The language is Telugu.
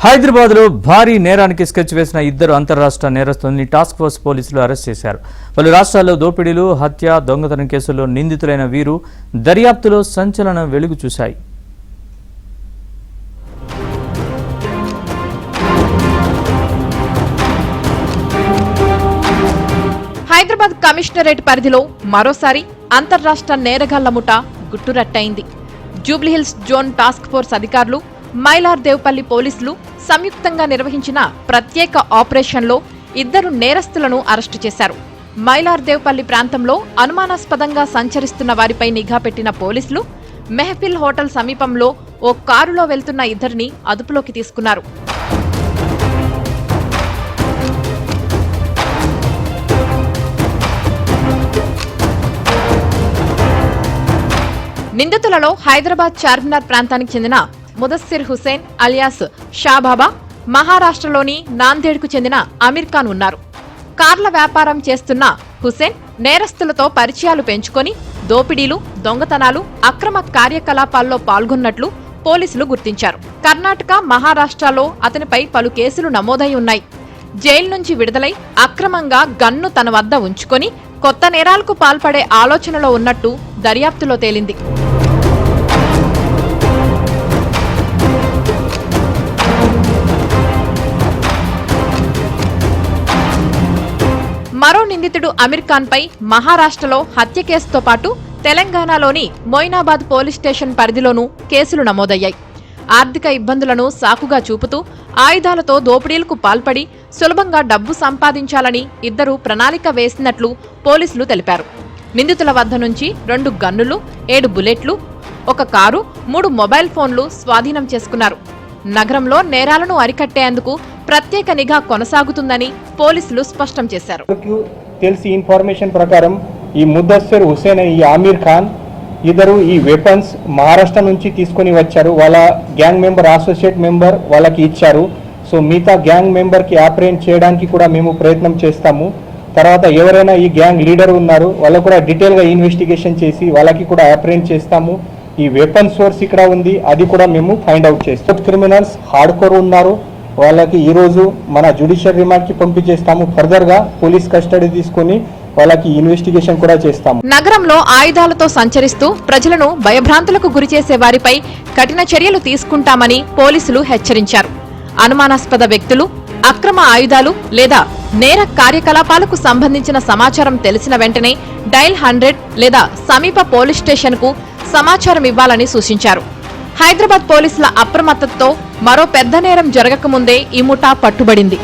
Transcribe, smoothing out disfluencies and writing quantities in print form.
హైదరాబాద్లో భారీ నేరానికి స్కెచ్ వేసిన ఇద్దరు అంతర్రాష్ట్ర నేరస్తుల్ని టాస్క్ ఫోర్స్ పోలీసులు అరెస్ట్ చేశారు. పలు రాష్ట్రాల్లో దోపిడీలు, హత్య, దొంగతనం కేసుల్లో నిందితులైన వీరు దర్యాప్తులో సంచలనం వెలుగు చూశాయి. హైదరాబాద్ కమిషనరేట్ పరిధిలో మరోసారి అంతర్రాష్ట్ర నేరగాళ్ల ముఠ గుట్టురట్టయింది. జూబ్లీహిల్స్ జోన్ టాస్క్ ఫోర్స్ అధికారులు, మైలార్దేవ్పల్లి పోలీసులు సంయుక్తంగా నిర్వహించిన ప్రత్యేక ఆపరేషన్లో ఇద్దరు నేరస్తులను అరెస్టు చేశారు. మైలార్దేవ్పల్లి ప్రాంతంలో అనుమానాస్పదంగా సంచరిస్తున్న వారిపై నిఘా పెట్టిన పోలీసులు మెహఫిల్ హోటల్ సమీపంలో ఓ కారులో వెళ్తున్న ఇద్దరిని అదుపులోకి తీసుకున్నారు. నిందితులలో హైదరాబాద్ చార్మినార్ ప్రాంతానికి చెందిన ముదస్సిర్ హుసేన్ అలియాస్ షాబాబా, మహారాష్ట్రలోని నాందేడ్కు చెందిన అమీర్ ఖాన్ ఉన్నారు. కార్ల వ్యాపారం చేస్తున్న హుసేన్ నేరస్తులతో పరిచయాలు పెంచుకొని దోపిడీలు, దొంగతనాలు, అక్రమ కార్యకలాపాల్లో పాల్గొన్నట్లు పోలీసులు గుర్తించారు. కర్ణాటక, మహారాష్ట్రలో అతనిపై పలు కేసులు నమోదై ఉన్నాయి. జైలు నుంచి విడుదలై అక్రమంగా గన్ను తన వద్ద ఉంచుకొని కొత్త నేరాలకు పాల్పడే ఆలోచనలో ఉన్నట్టు దర్యాప్తులో తేలింది. మరో నిందితుడు అమీర్ ఖాన్ పై మహారాష్ట్రలో హత్య కేసుతో పాటు తెలంగాణలోని మొయినాబాద్ పోలీస్ స్టేషన్ పరిధిలోనూ కేసులు నమోదయ్యాయి. ఆర్థిక ఇబ్బందులను సాకుగా చూపుతూ ఆయుధాలతో దోపిడీలకు పాల్పడి సులభంగా డబ్బు సంపాదించాలని ఇద్దరు ప్రణాళిక వేసినట్లు పోలీసులు తెలిపారు. నిందితుల వద్ద నుంచి 2 గన్నులు, 7 బుల్లెట్లు, 1 కారు, 3 మొబైల్ ఫోన్లు స్వాధీనం చేసుకున్నారు. నగరంలో నేరాలను అరికట్టేందుకు ప్రత్యేక నిఘా కొనసాగుతుందని పోలీసులు స్పష్టం చేశారు. తెలిసి ఇన్ఫర్మేషన్ ప్రకారం ఈ ముదస్సిర్ హుసేన్, ఈ ఆమీర్ ఖాన్ ఇద్దరు ఈ వెపన్స్ మహారాష్ట్ర నుంచి తీసుకొని వచ్చారు. వాళ్ళ గ్యాంగ్ మెంబర్, అసోసియేట్ మెంబర్ వాళ్ళకి ఇచ్చారు. సో మిగతా గ్యాంగ్ మెంబర్కి అప్రెంట్ చేయడానికి కూడా మేము ప్రయత్నం చేస్తాము. తర్వాత ఎవరైనా ఈ గ్యాంగ్ లీడర్ ఉన్నారు వాళ్ళకు కూడా డీటెయిల్గా ఇన్వెస్టిగేషన్ చేసి వాళ్ళకి కూడా అప్రెంట్ చేస్తాము. ఈ వెపన్ సోర్స్ ఇక్కడ ఉంది, అది కూడా మేము ఫైండ్ అవుట్ చేస్తాం. క్రిమినల్స్ హార్డ్ కోర్ ఉన్నారు, వాళ్ళకి ఈరోజు మన జ్యుడిషియల్ రిమాండ్కి పంపించేస్తాము. ఫర్దర్గా పోలీస్ కస్టడీ తీసుకుని వాళ్ళకి ఇన్వెస్టిగేషన్ కూడా చేస్తాము. నగరంలో ఆయుధాలతో సంచరిస్తూ ప్రజలను భయభ్రాంతులకు గురిచేసే వారిపై కఠిన చర్యలు తీసుకుంటామని పోలీసులు హెచ్చరించారు. అనుమానాస్పద వ్యక్తులు, అక్రమ ఆయుధాలు లేదా నేర కార్యకలాపాలకు సంబంధించిన సమాచారం తెలిసిన వెంటనే డయల్ 100 లేదా సమీప పోలీస్ స్టేషన్కు సమాచారం ఇవ్వాలని సూచించారు. హైదరాబాద్ పోలీసుల అప్రమత్తతతో మరో పెద్ద నేరం జరగకముందే ఈ ముఠా పట్టుబడింది.